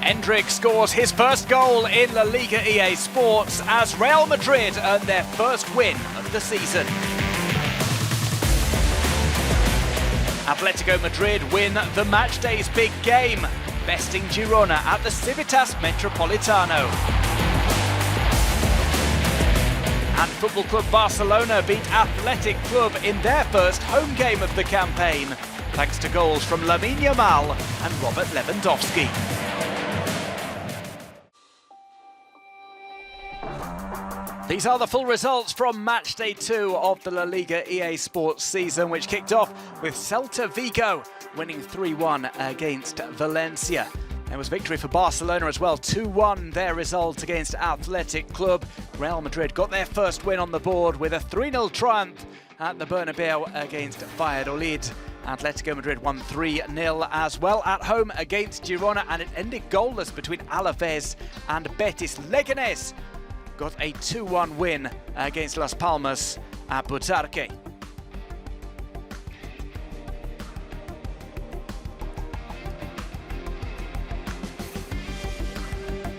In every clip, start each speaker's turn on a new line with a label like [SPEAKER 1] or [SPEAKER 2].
[SPEAKER 1] Endrick scores his first goal in La Liga EA Sports as Real Madrid earn their first win of the season. Atletico Madrid win the Matchday's big game, besting Girona at the Civitas Metropolitano. And Football Club Barcelona beat Athletic Club in their first home game of the campaign, thanks to goals from Lamine Yamal and Robert Lewandowski. These are the full results from Matchday 2 of the La Liga EA Sports season, which kicked off with Celta Vigo winning 3-1 against Valencia. There was victory for Barcelona as well, 2-1 their result against Athletic Club. Real Madrid got their first win on the board with a 3-0 triumph at the Bernabeu against Valladolid. Atletico Madrid won 3-0 as well at home against Girona, and it ended goalless between Alaves and Betis. Leganes got a 2-1 win against Las Palmas at Butarque.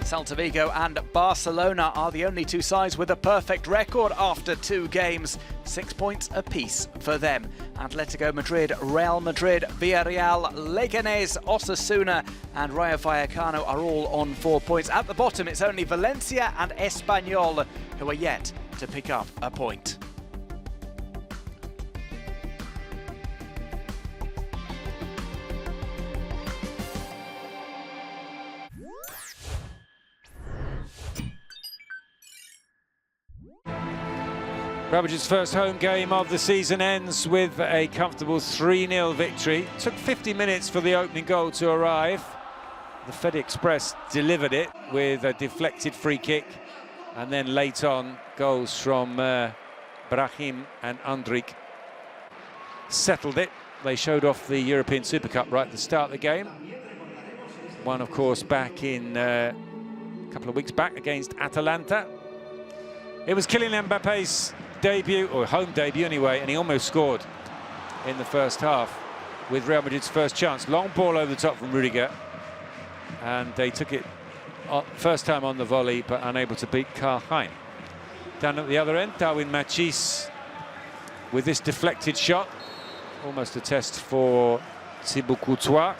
[SPEAKER 1] Celta Vigo and Barcelona are the only two sides with a perfect record after 2 games, 6 points apiece for them. Atletico Madrid, Real Madrid, Villarreal, Leganes, Osasuna and Rayo Vallecano are all on 4 points. At the bottom, it's only Valencia and Espanyol who are yet to pick up a point.
[SPEAKER 2] Real Madrid's first home game of the season ends with a comfortable 3-0 victory. It took 50 minutes for the opening goal to arrive. The Fed Express delivered it with a deflected free kick, and then late on goals from Brahim and Andrik settled it. They showed off the European Super Cup right at the start of the game. One, of course, back in a couple of weeks back against Atalanta. It was Kylian Mbappe's debut, or home debut anyway, and he almost scored in the first half with Real Madrid's first chance. Long ball over the top from Rudiger, and they took it first time on the volley, but unable to beat Karl-Heinz. Down at the other end, Darwin Machís with this deflected shot, almost a test for Thibaut Courtois.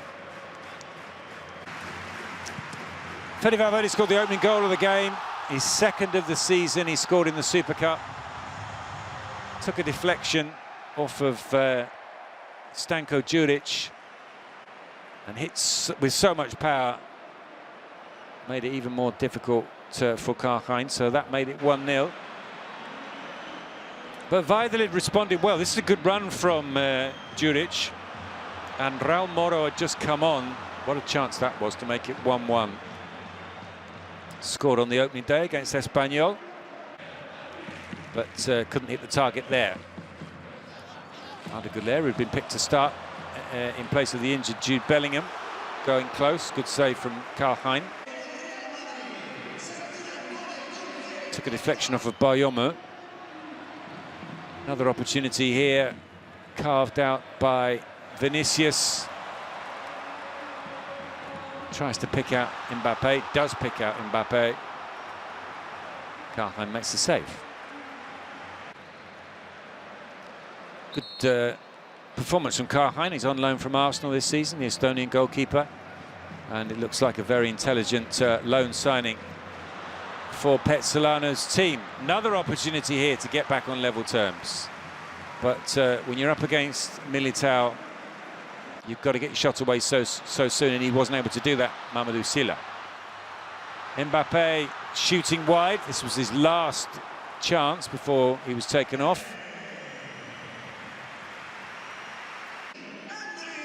[SPEAKER 2] Fede Valverde scored the opening goal of the game, his second of the season. He scored in the Super Cup. Took a deflection off of Stanko Djuric and hits with so much power, made it even more difficult for Karl-Heinz, so that made it 1-0. But Valladolid responded well. This is a good run from Djuric, and Raul Moro had just come on. What a chance that was to make it 1-1. Scored on the opening day against Espanyol, but couldn't hit the target there. Arda Güler, who'd been picked to start in place of the injured Jude Bellingham, going close. Good save from Karl-Heinz. Took a deflection off of Bayomé. Another opportunity here, carved out by Vinicius. Tries to pick out Mbappé, does pick out Mbappé. Karl-Heinz makes the save. Good performance from Karl-Heinz. He's on loan from Arsenal this season, the Estonian goalkeeper. And it looks like a very intelligent loan signing for Petzolano's team. Another opportunity here to get back on level terms. But when you're up against Militao, you've got to get your shot away so soon, and he wasn't able to do that, Mamadou Sylla. Mbappé shooting wide. This was his last chance before he was taken off.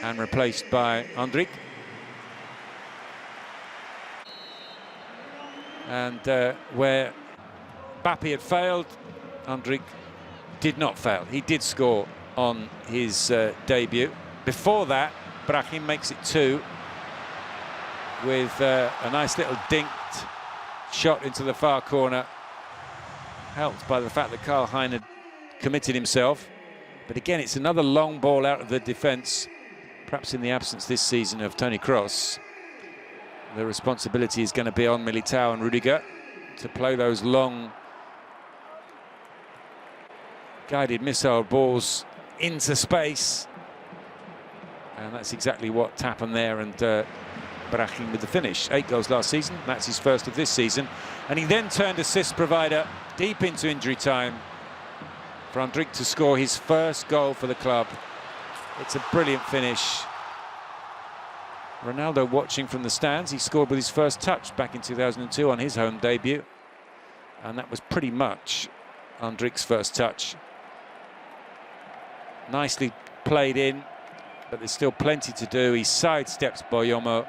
[SPEAKER 2] And replaced by Andrik. And where Mbappé had failed, Andrik did not fail. He did score on his debut. Before that, Brahim makes it 2 with a nice little dinked shot into the far corner, helped by the fact that Karl-Heinz had committed himself. But again, it's another long ball out of the defence, perhaps in the absence this season of Toni Kroos. the responsibility is going to be on Militao and Rudiger to play those long guided missile balls into space. And that's exactly what happened there, and Brahim with the finish. 8 goals last season, that's his first of this season. And he then turned assist provider deep into injury time for Andrić to score his first goal for the club. It's a brilliant finish. Ronaldo watching from the stands. He scored with his first touch back in 2002 on his home debut. And that was pretty much Andrić's first touch. Nicely played in, but there's still plenty to do. He sidesteps Boyomo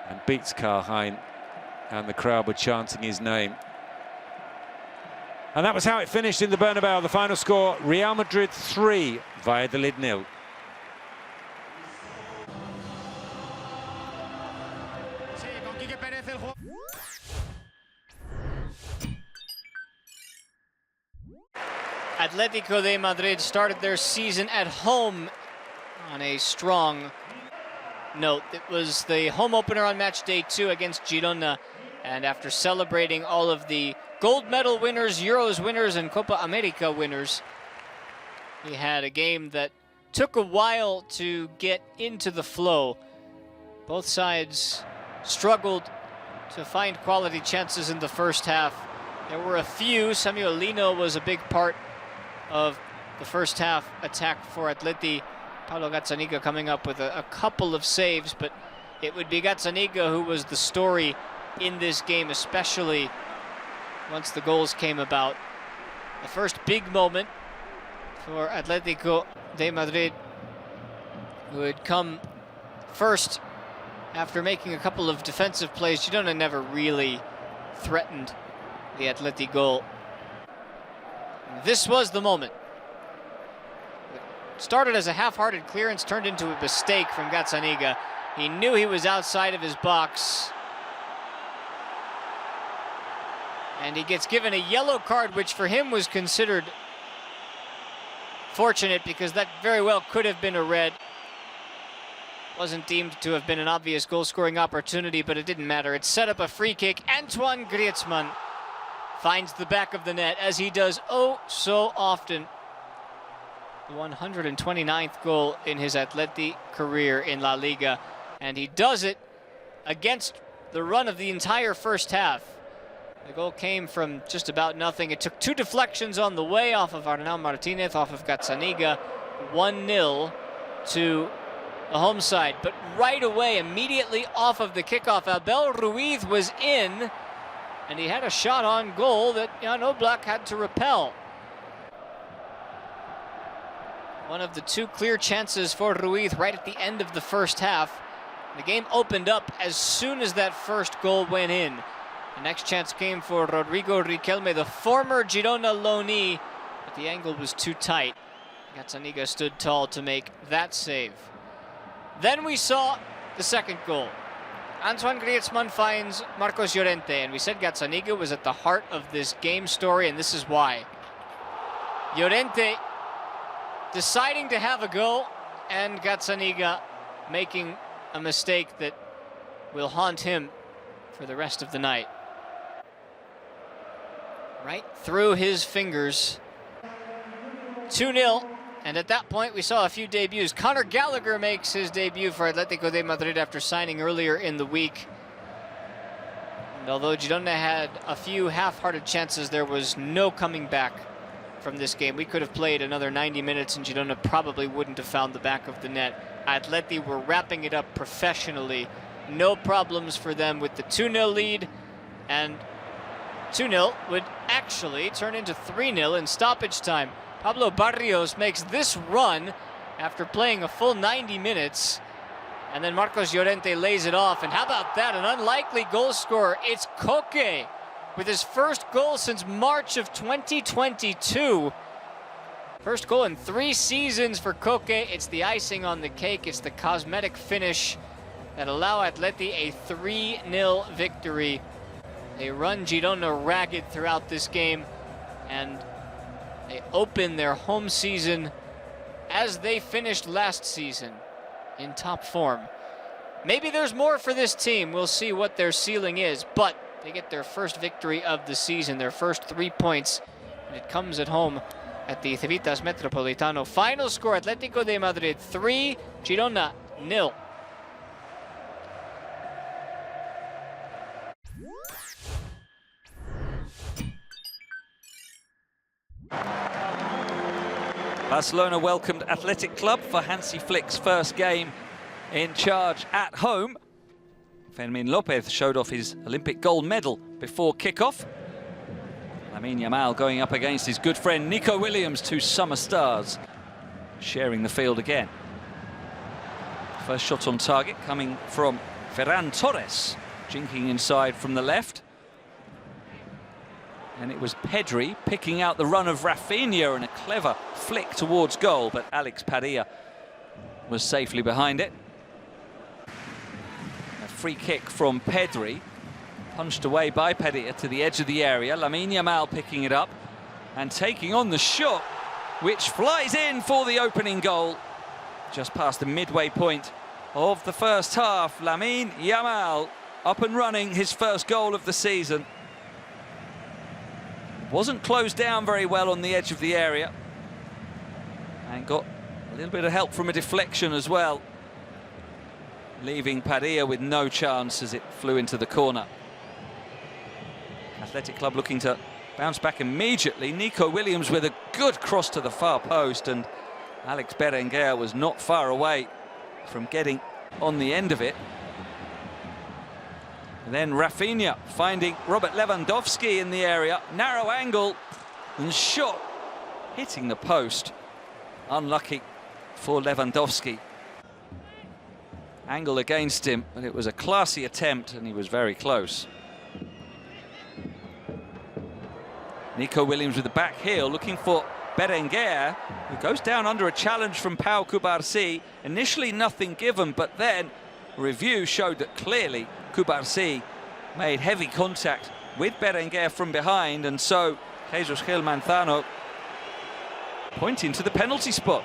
[SPEAKER 2] and beats Karlheim, and the crowd were chanting his name. And that was how it finished in the Bernabeu. The final score, Real Madrid 3, Valladolid 0.
[SPEAKER 3] Atletico de Madrid started their season at home on a strong note. It was the home opener on match day 2 against Girona, and after celebrating all of the gold medal winners, Euros winners, and Copa America winners, we had a game that took a while to get into the flow. Both sides struggled to find quality chances in the first half. There were a few. Samuel Lino was a big part of the first half attack for Atleti. Paulo Gazzaniga coming up with a couple of saves, but it would be Gazzaniga who was the story in this game, especially once the goals came about. The first big moment for Atletico de Madrid, who had come first after making a couple of defensive plays. Girona never really threatened the Atleti goal. This was the moment. It started as a half-hearted clearance, turned into a mistake from Gazzaniga. He knew he was outside of his box, and he gets given a yellow card, which for him was considered fortunate because that very well could have been a red. Wasn't deemed to have been an obvious goal-scoring opportunity, but it didn't matter. It set up a free kick. Antoine Griezmann finds the back of the net, as he does oh so often. The 129th goal in his Atleti career in La Liga, and he does it against the run of the entire first half. The goal came from just about nothing. It took 2 deflections on the way off of Arnau Martinez, off of Gazzaniga. 1-0 to the home side, but right away, immediately off of the kickoff, Abel Ruiz was in, and he had a shot on goal that Jan Oblak had to repel. One of the 2 clear chances for Ruiz right at the end of the first half. The game opened up as soon as that first goal went in. The next chance came for Rodrigo Riquelme, the former Girona loanee, but the angle was too tight. Gazzaniga stood tall to make that save. Then we saw the second goal. Antoine Griezmann finds Marcos Llorente, and we said Gazzaniga was at the heart of this game story, and this is why. Llorente deciding to have a go, and Gazzaniga making a mistake that will haunt him for the rest of the night. Right through his fingers. 2-0. And at that point, we saw a few debuts. Conor Gallagher makes his debut for Atletico de Madrid after signing earlier in the week. And although Girona had a few half-hearted chances, there was no coming back from this game. We could have played another 90 minutes and Girona probably wouldn't have found the back of the net. Atleti were wrapping it up professionally. No problems for them with the 2-0 lead. And 2-0 would actually turn into 3-0 in stoppage time. Pablo Barrios makes this run after playing a full 90 minutes. And then Marcos Llorente lays it off. And how about that? An unlikely goal scorer. It's Koke with his first goal since March of 2022. First goal in 3 seasons for Koke. It's the icing on the cake. It's the cosmetic finish that allow Atleti a 3-0 victory. They run Girona ragged throughout this game, and they open their home season as they finished last season, in top form. Maybe there's more for this team. We'll see what their ceiling is, but they get their first victory of the season, their first 3 points, and it comes at home at the Civitas Metropolitano. Final score, Atletico de Madrid 3, Girona 0.
[SPEAKER 4] Barcelona welcomed Athletic Club for Hansi Flick's first game in charge at home. Fermín López showed off his Olympic gold medal before kickoff. Lamine Yamal going up against his good friend Nico Williams, two summer stars, sharing the field again. First shot on target coming from Ferran Torres, jinking inside from the left. And it was Pedri picking out the run of Rafinha and a clever flick towards goal, but Alex Padilla was safely behind it. A free kick from Pedri, punched away by Padilla to the edge of the area. Lamine Yamal picking it up and taking on the shot, which flies in for the opening goal. Just past the midway point of the first half, Lamine Yamal up and running, his first goal of the season. Wasn't closed down very well on the edge of the area and got a little bit of help from a deflection as well, leaving Padilla with no chance as it flew into the corner. Athletic Club looking to bounce back immediately. Nico Williams with a good cross to the far post, and Alex Berenguer was not far away from getting on the end of it. And then Rafinha finding Robert Lewandowski in the area, narrow angle and shot hitting the post. Unlucky for Lewandowski. Angle against him, but it was a classy attempt and he was very close. Nico Williams with the back heel looking for Berenguer, who goes down under a challenge from Pau Cubarsí. Initially nothing given, but then review showed that clearly Cubarsí made heavy contact with Berenguer from behind, and so Jesus Gil Manzano pointing to the penalty spot.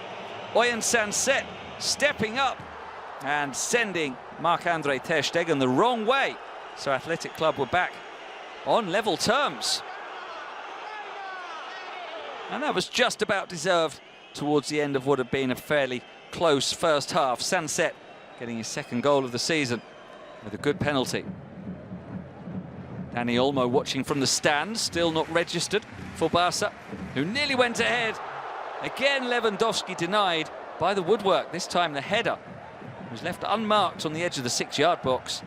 [SPEAKER 4] Oyen Sanset stepping up and sending Marc-Andre ter Stegen the wrong way. So Athletic Club were back on level terms. And that was just about deserved towards the end of what had been a fairly close first half. Sanset getting his second goal of the season with a good penalty. Dani Olmo watching from the stands, still not registered for Barca, who nearly went ahead. Again, Lewandowski denied by the woodwork. This time the header was left unmarked on the edge of the 6-yard box.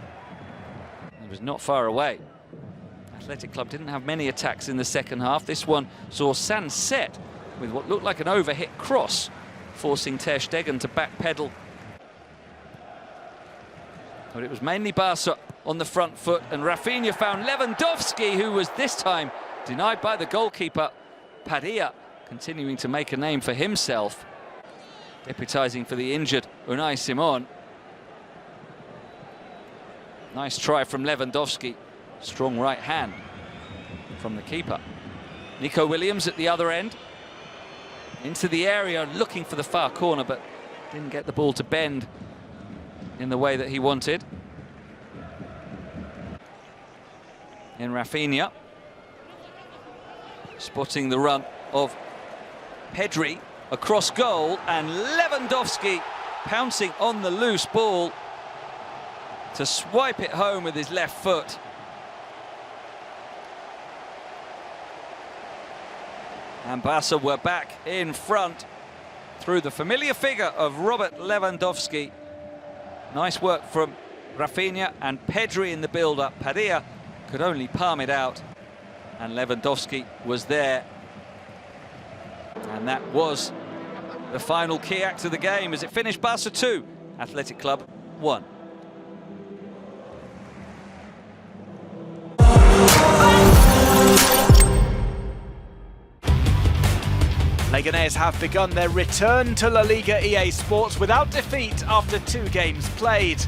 [SPEAKER 4] He was not far away. Athletic Club didn't have many attacks in the second half. This one saw Sanset with what looked like an overhit cross, forcing ter Stegen to backpedal. But it was mainly Barca on the front foot, and Rafinha found Lewandowski, who was this time denied by the goalkeeper. Padilla continuing to make a name for himself, deputising for the injured Unai Simon. Nice try from Lewandowski, strong right hand from the keeper. Nico Williams at the other end, into the area looking for the far corner, but didn't get the ball to bend in the way that he wanted. In Rafinha, spotting the run of Pedri across goal, and Lewandowski pouncing on the loose ball to swipe it home with his left foot. And Barca were back in front through the familiar figure of Robert Lewandowski. Nice work from Rafinha and Pedri in the build-up. Padilla could only palm it out, and Lewandowski was there. And that was the final key act of the game as it finished Barca 2, Athletic Club 1.
[SPEAKER 1] Leganes have begun their return to La Liga EA Sports without defeat after 2 games played.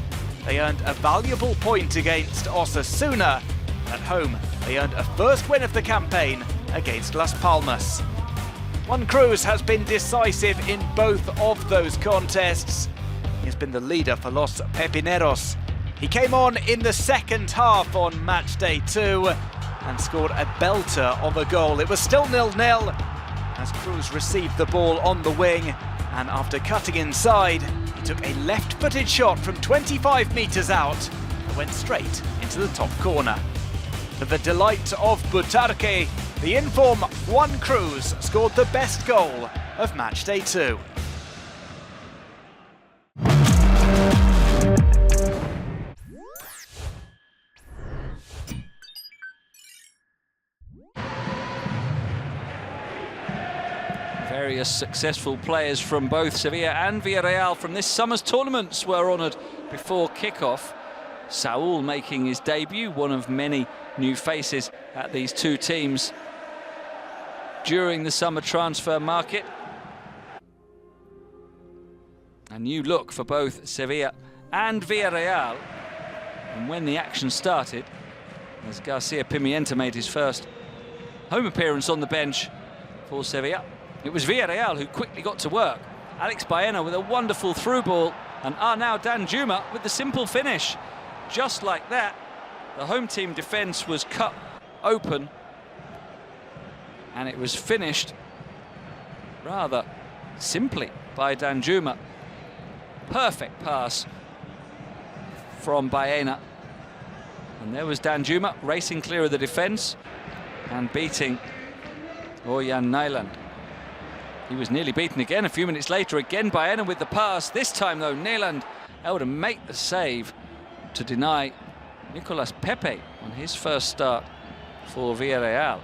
[SPEAKER 1] They earned a valuable point against Osasuna. At home, they earned a first win of the campaign against Las Palmas. Juan Cruz has been decisive in both of those contests. He's been the leader for Los Pepineros. He came on in the second half on Matchday 2 and scored a belter of a goal. It was still 0-0 as Cruz received the ball on the wing, and after cutting inside, he took a left-footed shot from 25 metres out and went straight into the top corner. To the delight of Butarque, the in-form Juan Cruz scored the best goal of Matchday 2.
[SPEAKER 4] Various successful players from both Sevilla and Villarreal from this summer's tournaments were honoured before kick-off. Saúl making his debut, one of many new faces at these two teams during the summer transfer market. A new look for both Sevilla and Villarreal. And when the action started, as Garcia Pimienta made his first home appearance on the bench for Sevilla, it was Villarreal who quickly got to work. Alex Baena with a wonderful through ball, and Arnau Danjuma with the simple finish. Just like that, the home team defence was cut open, and it was finished rather simply by Danjuma. Perfect pass from Baena. And there was Danjuma racing clear of the defence and beating Oyan Nyland. He was nearly beaten again a few minutes later. Again Baena with the pass. This time though, Nyland able to make the save to deny Nicolas Pepe on his first start for Villarreal.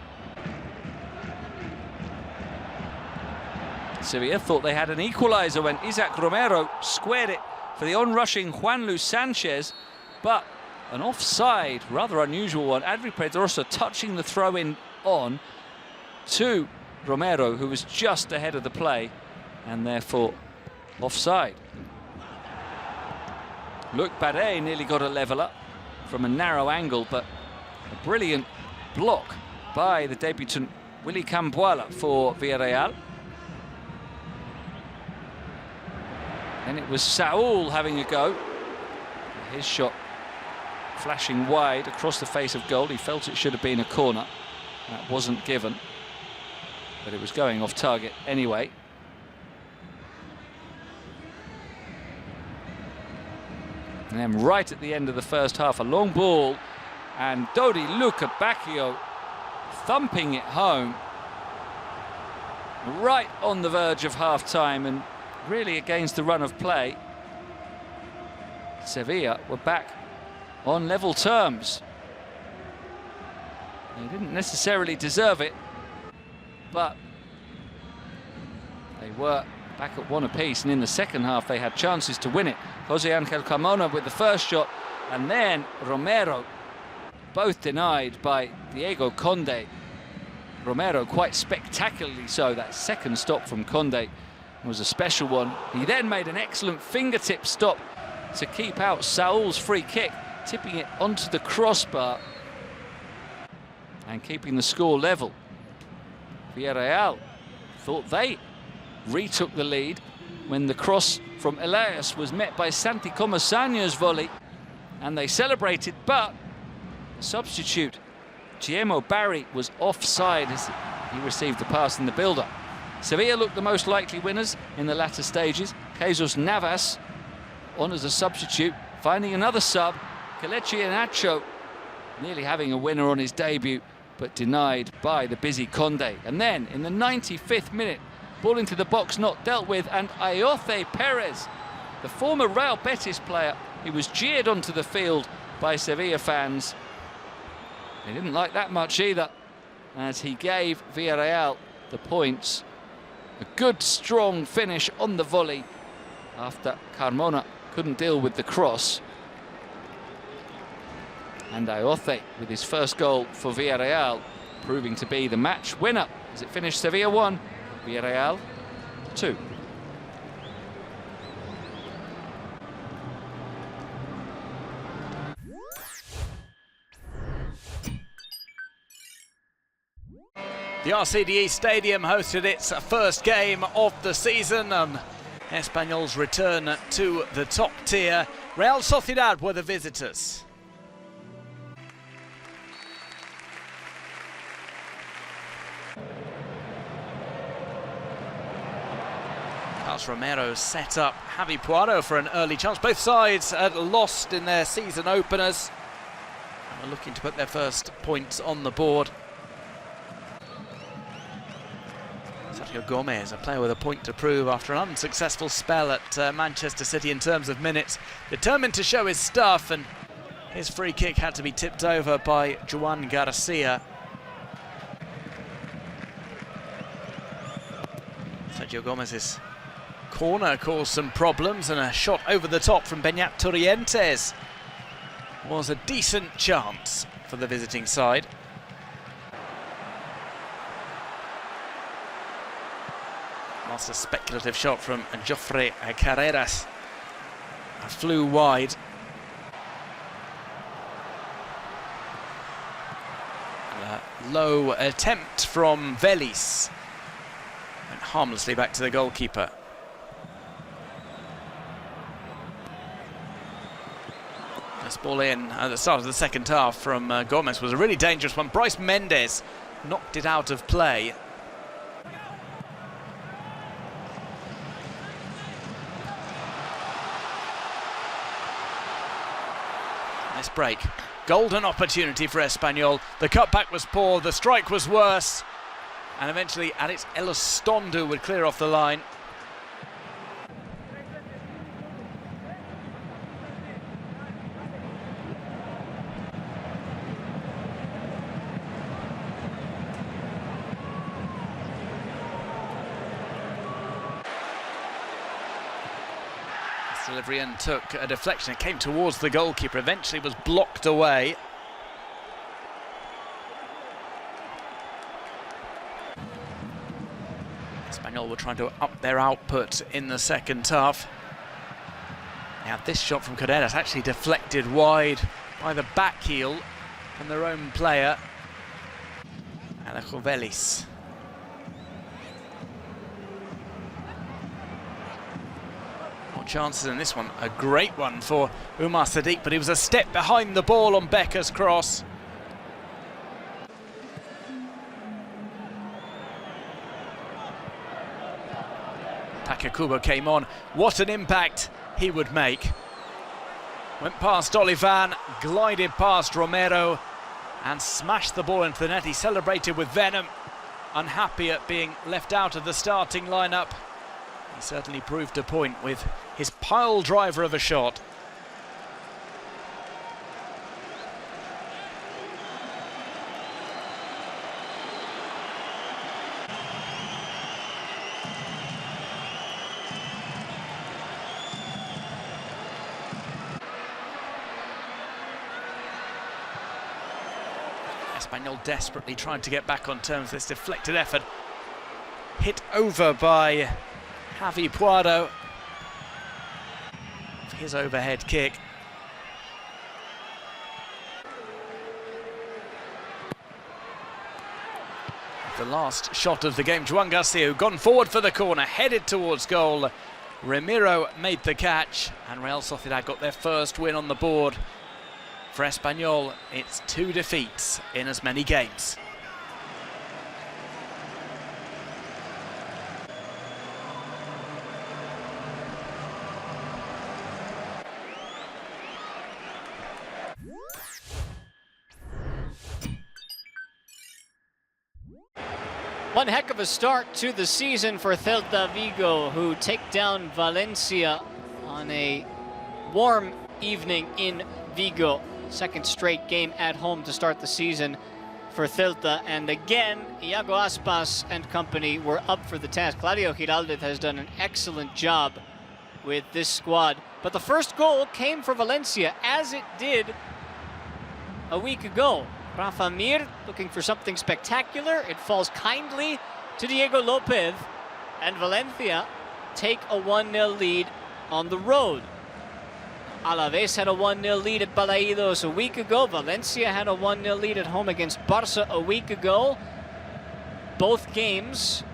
[SPEAKER 4] Sevilla thought they had an equaliser when Isaac Romero squared it for the on-rushing Juan Luis Sanchez, but an offside, rather unusual one. Adri Pedrosa touching the throw-in on to Romero, who was just ahead of the play and therefore offside. Luc Bardet nearly got a leveller from a narrow angle, but a brilliant block by the debutant Willy Cambuala for Villarreal. And it was Saúl having a go. His shot flashing wide across the face of goal. He felt it should have been a corner. That wasn't given, but it was going off target anyway. And then right at the end of the first half, a long ball, and Dodi Luca Bacchio thumping it home right on the verge of half-time, and really against the run of play. Sevilla were back on level terms. They didn't necessarily deserve it, but they were back at one apiece, and in the second half they had chances to win it. Jose Angel Carmona with the first shot, and then Romero, both denied by Diego Conde. Romero quite spectacularly so. That second stop from Conde was a special one. He then made an excellent fingertip stop to keep out Saúl's free kick, tipping it onto the crossbar and keeping the score level. Villarreal thought they retook the lead when the cross from Elias was met by Santi Comasagno's volley, and they celebrated, but the substitute Guillermo Barry was offside as he received the pass in the build-up. Sevilla looked the most likely winners in the latter stages. Jesus Navas on as a substitute, finding another sub. Kelechi Iheanacho nearly having a winner on his debut, but denied by the busy Conde. And then in the 95th minute, ball into the box not dealt with, and Ayoce Perez, the former Real Betis player, he was jeered onto the field by Sevilla fans. They didn't like that much either, as he gave Villarreal the points. A good strong finish on the volley after Carmona couldn't deal with the cross. And Ayoce with his first goal for Villarreal, proving to be the match winner as it finished Sevilla 1, Villarreal 2.
[SPEAKER 1] The RCDE Stadium hosted its first game of the season, and Espanyol's return to the top tier. Real Sociedad were the visitors. Carlos Romero set up Javi Puado for an early chance. Both sides had lost in their season openers and are looking to put their first points on the board. Sergio Gomez, a player with a point to prove after an unsuccessful spell at Manchester City in terms of minutes, determined to show his stuff, and his free kick had to be tipped over by Juan Garcia. Sergio Gomez's corner caused some problems, and a shot over the top from Beñat Torrientes was a decent chance for the visiting side. Whilst a speculative shot from Jofre Carreras flew wide. A low attempt from Vélez went harmlessly back to the goalkeeper. This ball in at the start of the second half from Gomez was a really dangerous one. Bryce Mendes knocked it out of play. Nice break. Golden opportunity for Espanyol. The cutback was poor, the strike was worse, and eventually Alex Elizondo would clear off the line. Delivery and took a deflection. It came towards the goalkeeper, eventually was blocked away. Espanyol were trying to up their output in the second half. Now this shot from Carreras actually deflected wide by the back heel from their own player, Alejo Vélez. Chances in this one, a great one for Umar Sadiq, but he was a step behind the ball on Becker's cross. Paco came on, what an impact he would make. Went past Olivan, glided past Romero and smashed the ball into the net. He celebrated with venom, unhappy at being left out of the starting lineup. He certainly proved a point with his pile driver of a shot. Espanyol desperately trying to get back on terms. This deflected effort hit over by Javi Puado. His overhead kick. The last shot of the game, Juan Garcia, gone forward for the corner, headed towards goal. Ramiro made the catch, and Real Sociedad got their first win on the board. For Espanyol, it's 2 defeats in as many games.
[SPEAKER 3] One heck of a start to the season for Celta Vigo, who take down Valencia on a warm evening in Vigo. Second straight game at home to start the season for Celta. And again, Iago Aspas and company were up for the task. Claudio Giraldez has done an excellent job with this squad. But the first goal came for Valencia, as it did a week ago. Rafa Mir looking for something spectacular. It falls kindly to Diego Lopez, and Valencia take a 1-0 lead on the road. Alaves had a 1-0 lead at Balaidos a week ago. Valencia had a 1-0 lead at home against Barca a week ago. Both games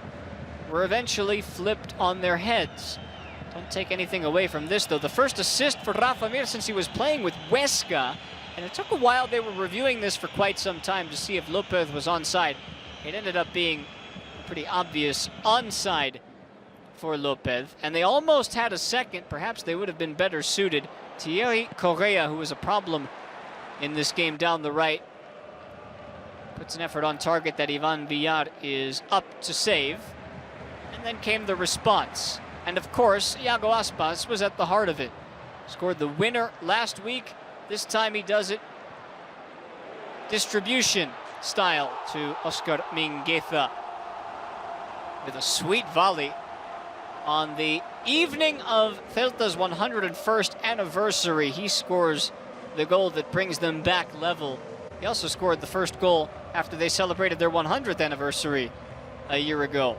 [SPEAKER 3] were eventually flipped on their heads. Don't take anything away from this, though. The first assist for Rafa Mir since he was playing with Huesca. And it took a while. They were reviewing this for quite some time to see if Lopez was onside. It ended up being pretty obvious onside for Lopez. And they almost had a second. Perhaps they would have been better suited. Thierry Correa, who was a problem in this game down the right, puts an effort on target that Ivan Villar is up to save. And then came the response. And of course, Iago Aspas was at the heart of it. Scored the winner last week. This time he does it distribution style to Oscar Mingueza with a sweet volley on the evening of Celta's 101st anniversary. He scores the goal that brings them back level. He also scored the first goal after they celebrated their 100th anniversary a year ago.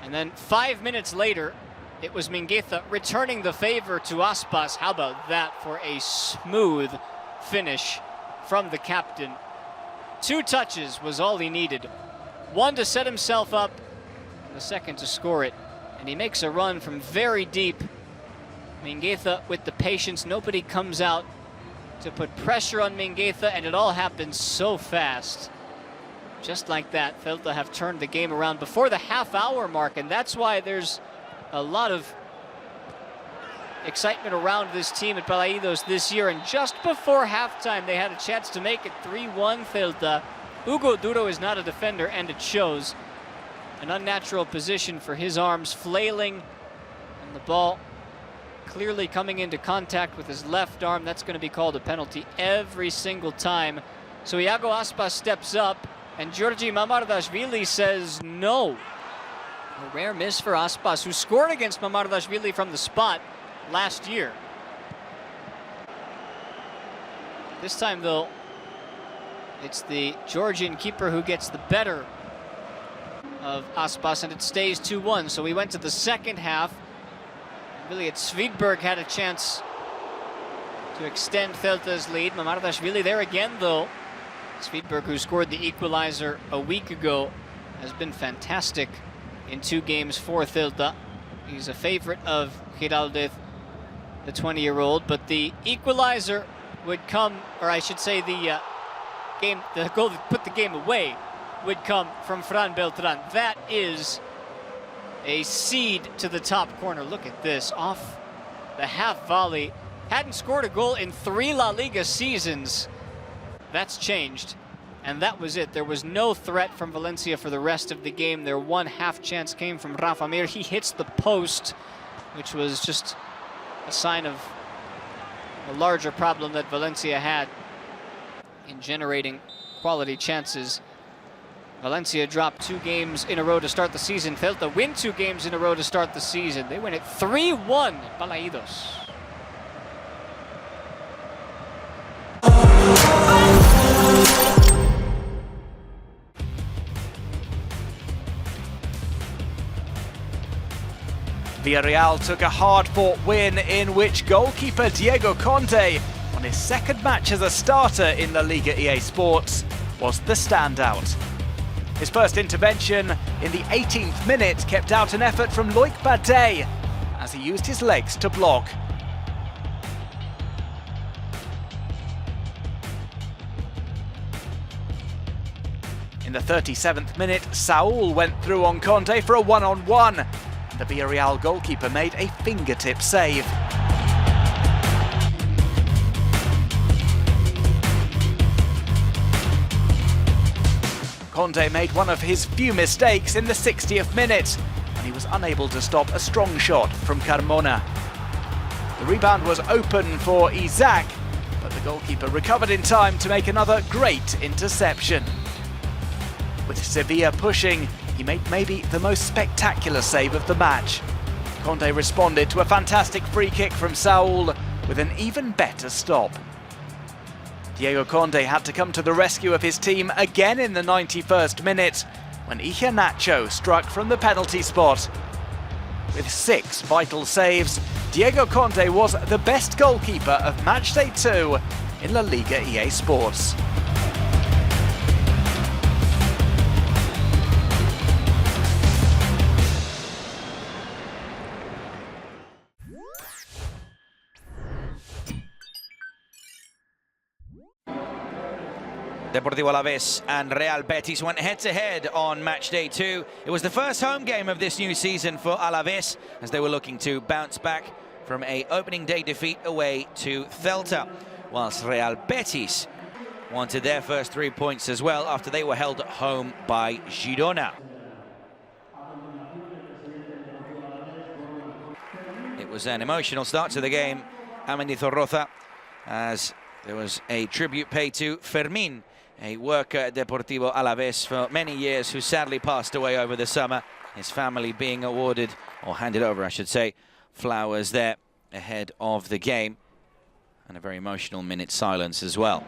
[SPEAKER 3] And then 5 minutes later, it was Mingueza returning the favor to Aspas. How about that for a smooth finish from the captain? 2 touches was all he needed. 1 to set himself up, and the second to score it. And he makes a run from very deep. Mingueza with the patience. Nobody comes out to put pressure on Mingueza, and it all happens so fast. Just like that, Celta have turned the game around before the half-hour mark, and that's why there's a lot of excitement around this team at Balaidos this year. And just before halftime, they had a chance to make it 3-1 Celta. Hugo Duro is not a defender, and it shows. An unnatural position for his arms, flailing, and the ball clearly coming into contact with his left arm. That's going to be called a penalty every single time. So Iago Aspas steps up, and Georgi Mamardashvili says no. A rare miss for Aspas, who scored against Mamardashvili from the spot last year. This time, though, it's the Georgian keeper who gets the better of Aspas, and it stays 2-1. So we went to the second half. Really, Svidberg had a chance to extend Celta's lead. Mamardashvili there again, though. Svidberg, who scored the equalizer a week ago, has been fantastic in 2 games for Celta. He's a favorite of Giraldez, the 20-year-old, but the equalizer would come, or I should say the goal that put the game away would come from Fran Beltran. That is a seed to the top corner. Look at this, off the half volley. Hadn't scored a goal in 3 La Liga seasons. That's changed, and that was it. There was no threat from Valencia for the rest of the game. Their 1 half chance came from Rafa Mir. He hits the post, which was just a sign of a larger problem that Valencia had in generating quality chances. Valencia dropped 2 games in a row to start the season. Celta win 2 games in a row to start the season. They win it 3-1 at Balaidos.
[SPEAKER 1] Villarreal took a hard-fought win in which goalkeeper Diego Conde, on his 2nd match as a starter in La Liga EA Sports, was the standout. His first intervention in the 18th minute kept out an effort from Loic Badet as he used his legs to block. In the 37th minute, Saul went through on Conde for a one-on-one. The Villarreal goalkeeper made a fingertip save. Conde made one of his few mistakes in the 60th minute, and he was unable to stop a strong shot from Carmona. The rebound was open for Isaac, but the goalkeeper recovered in time to make another great interception. With Sevilla pushing, he made maybe the most spectacular save of the match. Conde responded to a fantastic free kick from Saul with an even better stop. Diego Conde had to come to the rescue of his team again in the 91st minute when Iheanacho struck from the penalty spot. With 6 vital saves, Diego Conde was the best goalkeeper of Matchday 2 in La Liga EA Sports.
[SPEAKER 5] Deportivo Alaves and Real Betis went head-to-head on match day 2. It was the first home game of this new season for Alaves, as they were looking to bounce back from an opening day defeat away to Celta, whilst Real Betis wanted their first 3 points as well after they were held at home by Girona. It was an emotional start to the game, Mendizorroza, as there was a tribute paid to Fermín, a worker at Deportivo Alaves for many years who sadly passed away over the summer. His family being awarded, or handed over I should say, flowers there ahead of the game, and a very emotional minute silence as well.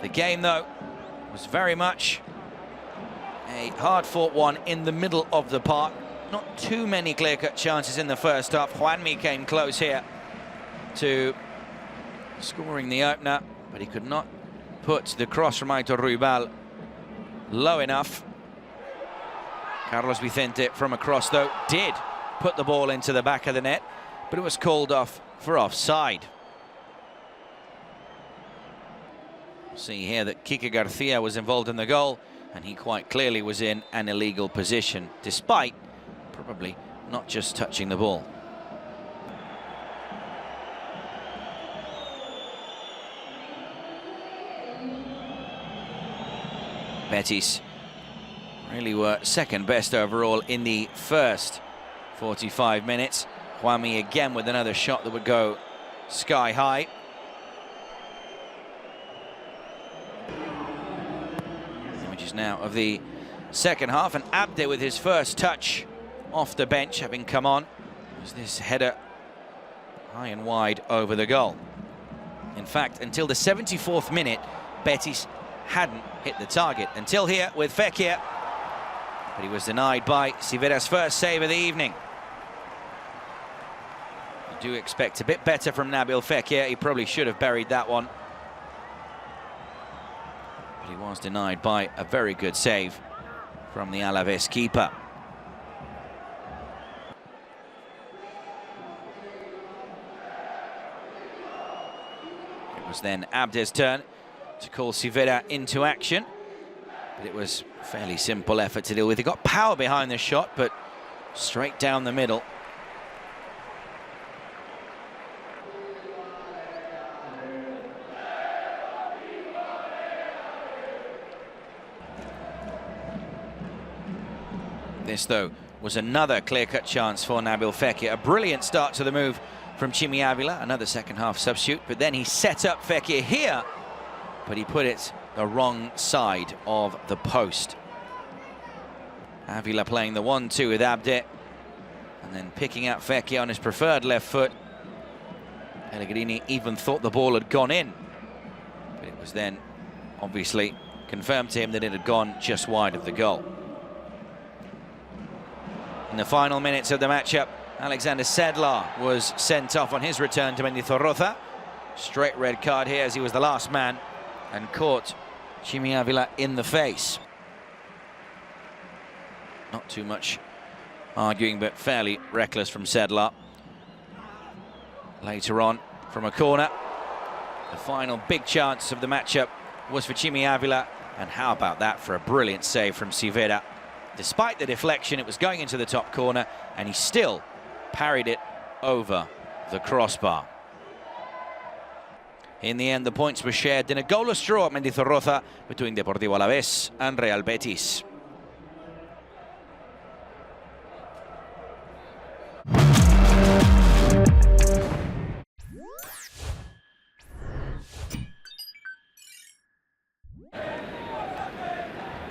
[SPEAKER 5] The game though was very much a hard-fought one in the middle of the park. Not too many clear-cut chances in the first half. Juanmi came close here to scoring the opener, but he could not put the cross from Aitor Ruibal low enough. Carlos Vicente from across though did put the ball into the back of the net, but it was called off for offside. See here that Kike Garcia was involved in the goal, and he quite clearly was in an illegal position, despite probably not just touching the ball. Betis really were second best overall in the first 45 minutes. Juanmi again with another shot that would go sky high. Images now of the second half, and Abde with his first touch off the bench, having come on, was this header high and wide over the goal. In fact, until the 74th minute, Betis hadn't hit the target, until here with Fekir, but he was denied by Siveda's first save of the evening. I do expect a bit better from Nabil Fekir. He probably should have buried that one, but he was denied by a very good save from the Alaves keeper. It was then Abde's turn to call Sevilla into action, but it was a fairly simple effort to deal with. He got power behind the shot, but straight down the middle. This, though, was another clear-cut chance for Nabil Fekir. A brilliant start to the move from Chimi Avila, another second-half substitute, but then he set up Fekir here, but he put it the wrong side of the post. Avila playing the 1-2 with Abde, and then picking out Fekir on his preferred left foot. Pellegrini even thought the ball had gone in, but it was then obviously confirmed to him that it had gone just wide of the goal. In the final minutes of the matchup, Alexander Sedlar was sent off on his return to Mendizorroza. Straight red card here, as he was the last man and caught Chimi Avila in the face. Not too much arguing, but fairly reckless from Sedlar. Later on, from a corner, the final big chance of the matchup was for Chimi Avila, and how about that for a brilliant save from Sivera. Despite the deflection, it was going into the top corner, and he still parried it over the crossbar. In the end, the points were shared in a goalless draw at Mendizorroza between Deportivo Alaves and Real Betis.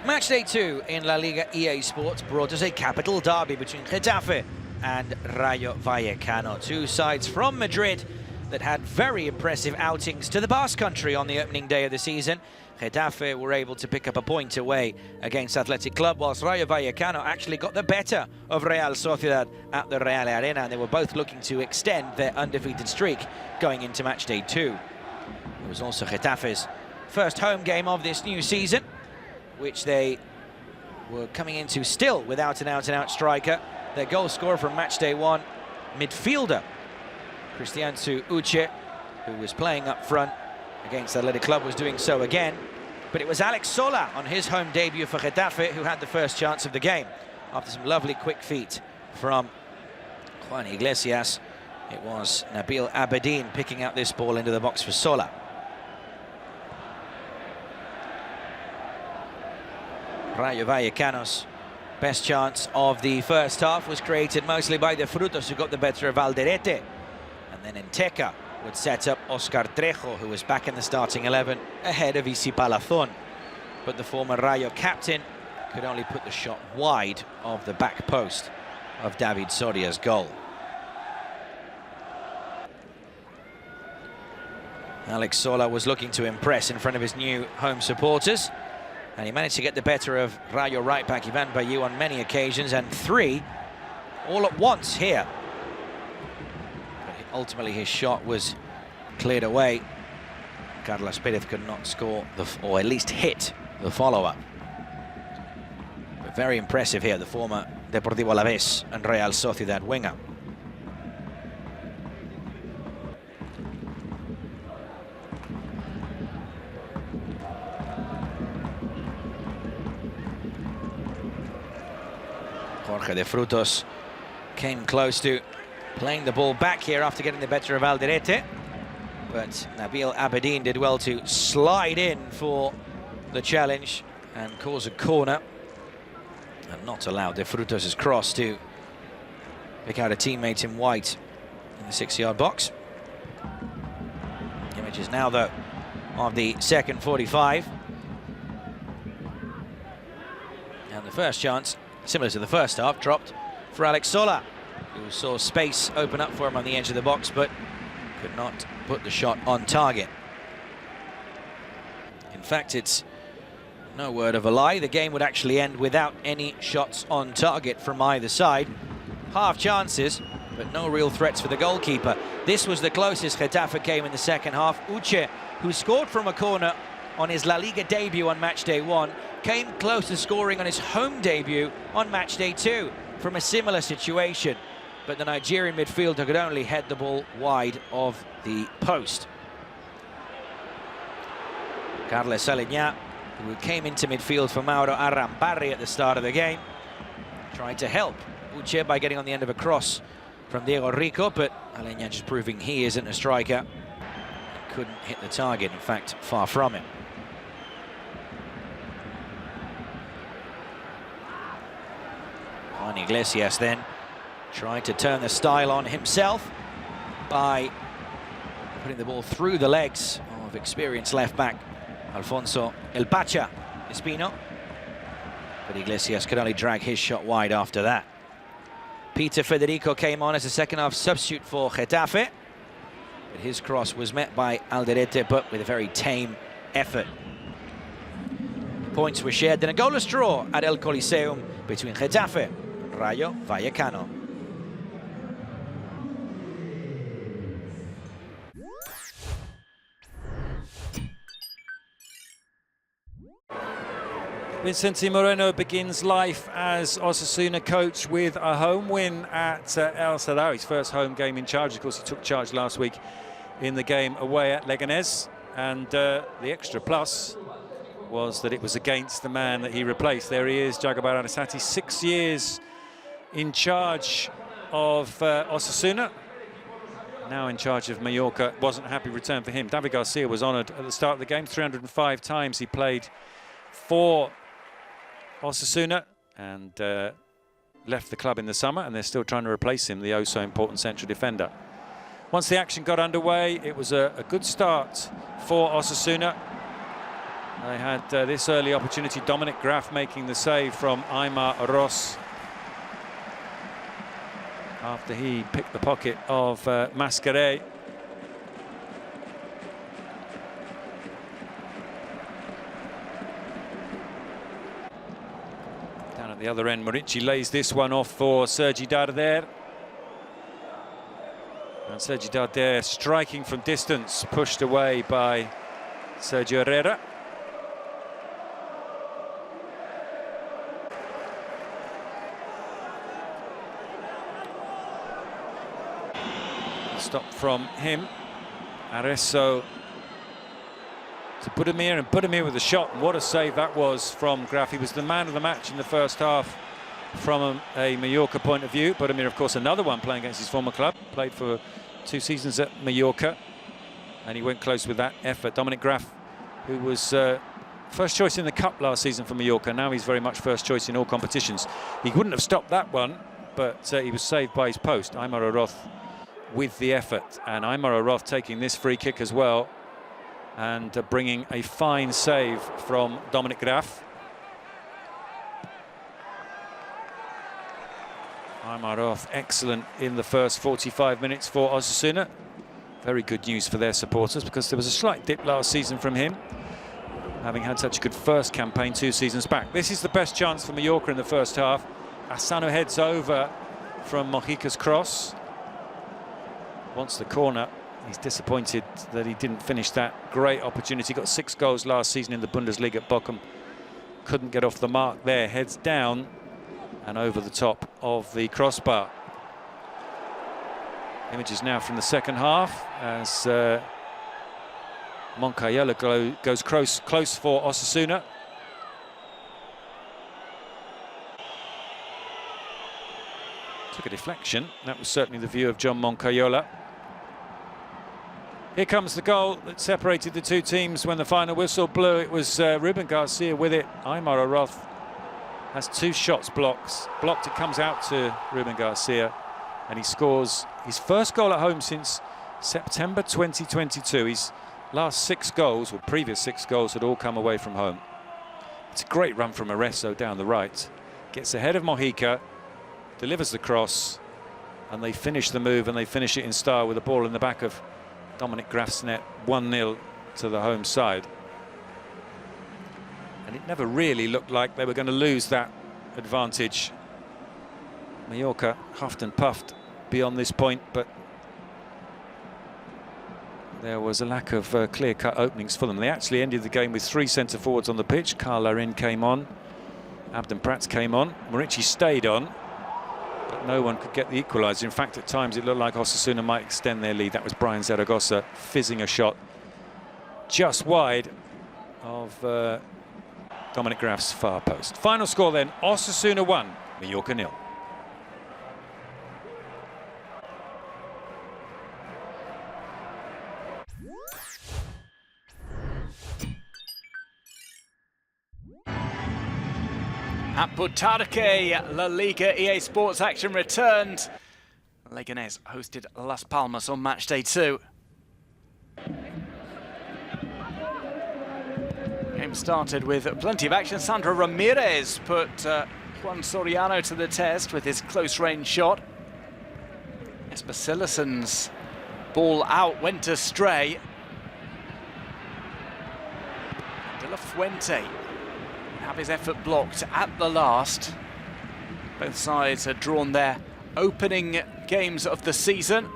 [SPEAKER 5] Matchday 2 in La Liga EA Sports brought us a capital derby between Getafe and Rayo Vallecano, two sides from Madrid that had very impressive outings to the Basque Country on the opening day of the season. Getafe were able to pick up a point away against Athletic Club, whilst Rayo Vallecano actually got the better of Real Sociedad at the Real Arena, and they were both looking to extend their undefeated streak going into Matchday 2. It was also Getafe's first home game of this new season, which they were coming into still without an out-and-out striker. Their goal scorer from Matchday 1, midfielder Cristiansu Uche, who was playing up front, against Athletic Club was doing so again. But it was Alex Sola on his home debut for Getafe who had the first chance of the game. After some lovely quick feet from Juan Iglesias, it was Nabil Abedin picking out this ball into the box for Sola. Rayo Vallecano's best chance of the first half was created mostly by the Frutos, who got the better of Alderete. And then Enteca would set up Oscar Trejo, who was back in the starting 11 ahead of Isi Palazón. But the former Rayo captain could only put the shot wide of the back post of David Soria's goal. Alex Sola was looking to impress in front of his new home supporters, and he managed to get the better of Rayo right-back Ivan Bayou on many occasions, and 3 all at once here. But ultimately his shot was cleared away. Carlos Perez could not score, or at least hit the follow-up. But very impressive here, the former Deportivo Alaves and Real Sociedad winger. Jorge de Frutos came close to playing the ball back here after getting the better of Alderete, but Nabil Abedin did well to slide in for the challenge and cause a corner and not allow de Frutos' cross to pick out a teammate in white in the 6-yard box. Images now, though, of the second 45. And the first chance, similar to the first half, dropped for Alex Sola, who saw space open up for him on the edge of the box, but could not put the shot on target. In fact, it's no word of a lie. The game would actually end without any shots on target from either side. Half chances, but no real threats for the goalkeeper. This was the closest Getafe came in the second half. Uche, who scored from a corner on his La Liga debut on Matchday 1, came close to scoring on his home debut on Matchday 2 from a similar situation. But the Nigerian midfielder could only head the ball wide of the post. Carles Aleñá, who came into midfield for Mauro Arrambarri at the start of the game, tried to help Uche by getting on the end of a cross from Diego Rico, but Aleñá just proving he isn't a striker. Couldn't hit the target, in fact, far from him. Juan Iglesias then tried to turn the style on himself by putting the ball through the legs of experienced left-back Alfonso El Pacha Espino. But Iglesias could only drag his shot wide after that. Peter Federico came on as a second-half substitute for Getafe, but his cross was met by Alderete, but with a very tame effort. Points were shared, then a goalless draw at El Coliseum between Getafe and Rayo Vallecano.
[SPEAKER 2] Vicente Moreno begins life as Osasuna coach with a home win at El Sadar, his first home game in charge. Of course, he took charge last week in the game away at Leganes, and the extra plus was that it was against the man that he replaced. There he is, Jagobar Arrasati, 6 years in charge of Osasuna, now in charge of Mallorca. Wasn't a happy return for him. David Garcia was honoured at the start of the game. 305 times he played for Osasuna and left the club in the summer, and they're still trying to replace him, the oh-so-important central defender. Once the action got underway, it was a good start for Osasuna. They had this early opportunity, Dominic Graf making the save from Aimar Ross after he picked the pocket of Mascaré. Down at the other end, Morici lays this one off for Sergi Darder. And Sergi Darder striking from distance, pushed away by Sergio Herrera. Stop from him. Arezzo to Budimir, and Budimir with a shot. And what a save that was from Graf. He was the man of the match in the first half from a Mallorca point of view. Budimir, of course, another one playing against his former club. Played for 2 seasons at Mallorca, and he went close with that effort. Dominic Graf, who was first choice in the Cup last season for Mallorca. Now he's very much first choice in all competitions. He wouldn't have stopped that one, but he was saved by his post. Aymar Oroz with the effort, and Aymar Oroz taking this free kick as well, and bringing a fine save from Dominic Graf. Aymar Oroz excellent in the first 45 minutes for Osasuna. Very good news for their supporters, because there was a slight dip last season from him, having had such a good first campaign 2 seasons back. This is the best chance for Mallorca in the first half. Asano heads over from Mojica's cross. Wants the corner. He's disappointed that he didn't finish that great opportunity. Got 6 goals last season in the Bundesliga at Bochum. Couldn't get off the mark there. Heads down and over the top of the crossbar. Images now from the second half as Moncayola goes close for Osasuna. Took a deflection. That was certainly the view of John Moncayola. Here comes the goal that separated the 2 teams when the final whistle blew. It was Ruben Garcia with it. Aymar Oroz has 2 shots blocked. It comes out to Ruben Garcia, and he scores his first goal at home since September 2022. His last 6 goals, or previous 6 goals, had all come away from home. It's a great run from Arezzo down the right. Gets ahead of Mojica, delivers the cross, and they finish the move, and they finish it in style with a ball in the back of Dominic Graf's net. 1-0 to the home side. And it never really looked like they were going to lose that advantage. Mallorca huffed and puffed beyond this point, but there was a lack of clear-cut openings for them. They actually ended the game with 3 centre-forwards on the pitch. Carl Larin came on, Abden Prats came on, Morici stayed on, but no one could get the equaliser. In fact, at times it looked like Osasuna might extend their lead. That was Brian Zaragoza fizzing a shot just wide of Dominic Graf's far post. Final score then, Osasuna 1, Mallorca 0.
[SPEAKER 1] At Butarque, La Liga EA Sports action returned. Leganes hosted Las Palmas on Matchday 2. Game started with plenty of action. Sandro Ramirez put Juan Soriano to the test with his close-range shot. Especilison's ball out, went astray. De La Fuente have his effort blocked at the last. Both sides had drawn their opening games of the season,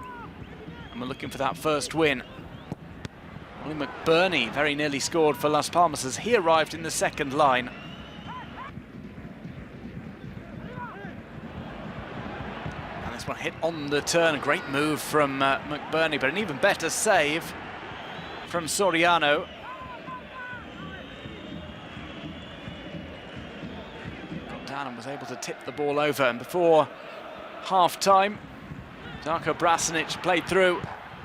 [SPEAKER 1] and we're looking for that first win. Ollie McBurney very nearly scored for Las Palmas as he arrived in the second line. And this one hit on the turn. A great move from McBurney, but an even better save from Soriano. And was able to tip the ball over, and before half-time, Darko Brasanic played through,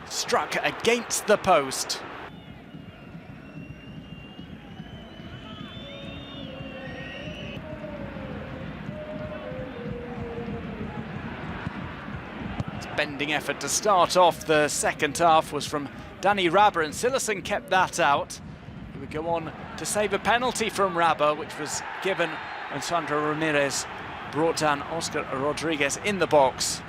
[SPEAKER 1] struck against the post. Bending effort to start off the second half was from Danny Rabber, and Silerson kept that out. He would go on to save a penalty from Rabber, which was given when Sandro Ramirez brought down Oscar Rodriguez in the box.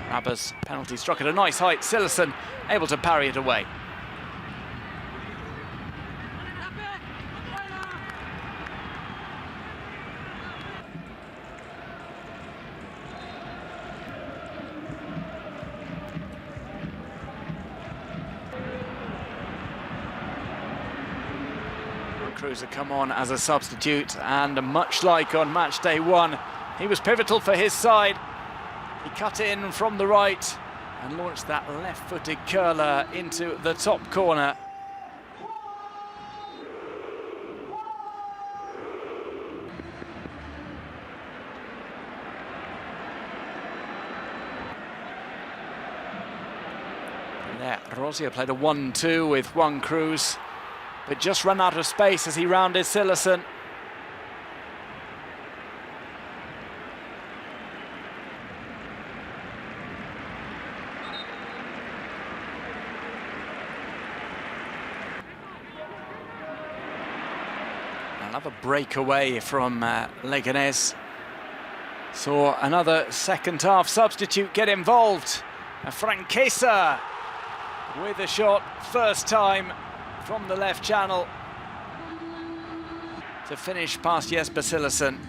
[SPEAKER 1] Rabber's penalty struck at a nice height. Silerson able to parry it away. Cruz had come on as a substitute, and much like on match day 1, he was pivotal for his side. He cut in from the right and launched that left-footed curler into the top corner. And there, Rosio played a 1-2 with Juan Cruz, but just ran out of space as he rounded Silerson. Another breakaway from Leganes. Saw another second half substitute get involved. Franquesa with a shot, first time from the left channel to finish past Jesper Silerson.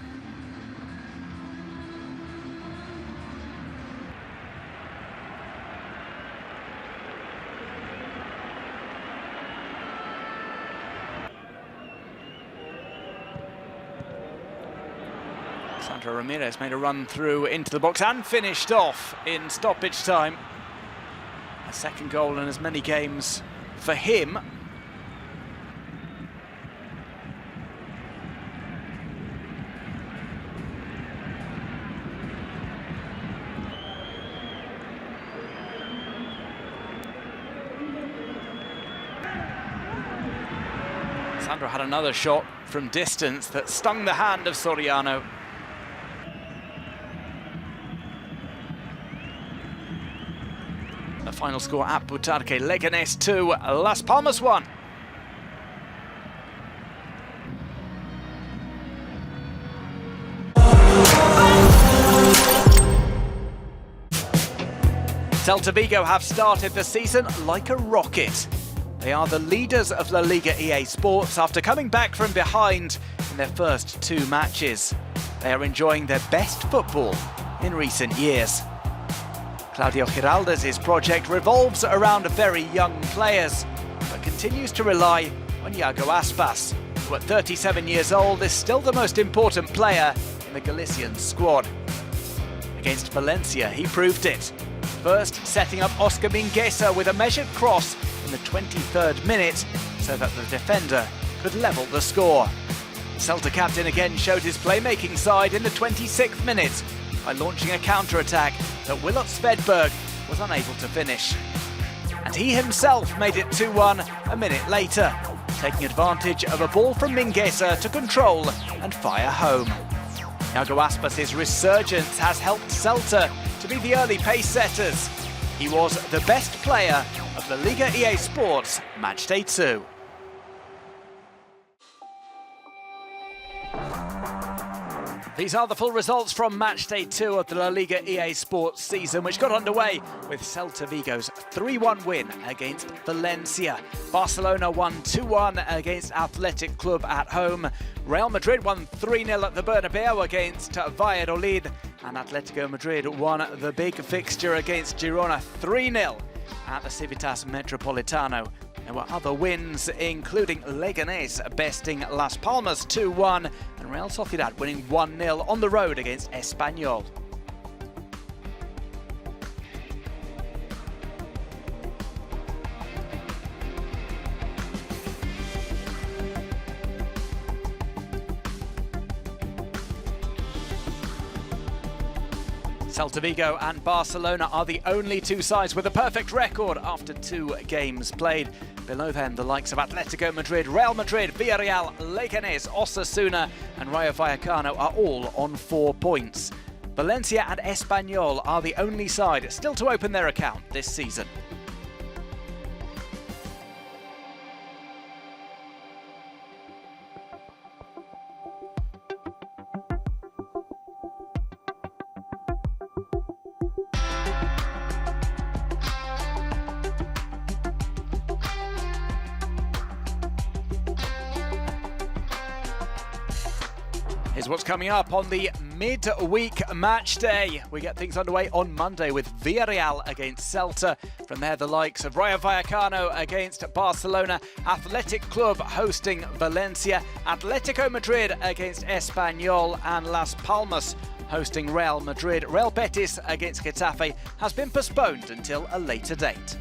[SPEAKER 1] Sandro Ramirez made a run through into the box and finished off in stoppage time. A second goal in as many games for him. Sandro had another shot from distance that stung the hand of Soriano. The final score at Butarque, Leganes 2, Las Palmas 1. Celta Vigo have started the season like a rocket. They are the leaders of La Liga EA Sports after coming back from behind in their first 2 matches. They are enjoying their best football in recent years. Claudio Giraldez's project revolves around very young players, but continues to rely on Iago Aspas, who at 37 years old is still the most important player in the Galician squad. Against Valencia, he proved it. First, setting up Oscar Mingueza with a measured cross in the 23rd minute, so that the defender could level the score. Celta captain again showed his playmaking side in the 26th minute, by launching a counter-attack that Willot Svedberg was unable to finish. And he himself made it 2-1 a minute later, taking advantage of a ball from Mingueza to control and fire home. Iago Aspas' resurgence has helped Celta to be the early pace setters. He was the best player of the Liga EA Sports Matchday 2. These are the full results from Matchday 2 of the La Liga EA Sports season, which got underway with Celta Vigo's 3-1 win against Valencia. Barcelona won 2-1 against Athletic Club at home. Real Madrid won 3-0 at the Bernabeu against Valladolid. And Atletico Madrid won the big fixture against Girona 3-0 at the Civitas Metropolitano. There were other wins, including Leganes besting Las Palmas 2-1 and Real Sociedad winning 1-0 on the road against Espanyol. Celta Vigo and Barcelona are the only 2 sides with a perfect record after 2 games played. Below them, the likes of Atletico Madrid, Real Madrid, Villarreal, Leganes, Osasuna and Rayo Vallecano are all on 4 points. Valencia and Espanyol are the only side still to open their account this season. Here's what's coming up on the midweek match day. We get things underway on Monday with Villarreal against Celta. From there, the likes of Rayo Vallecano against Barcelona, Athletic Club hosting Valencia, Atletico Madrid against Espanyol, and Las Palmas hosting Real Madrid. Real Betis against Getafe has been postponed until a later date.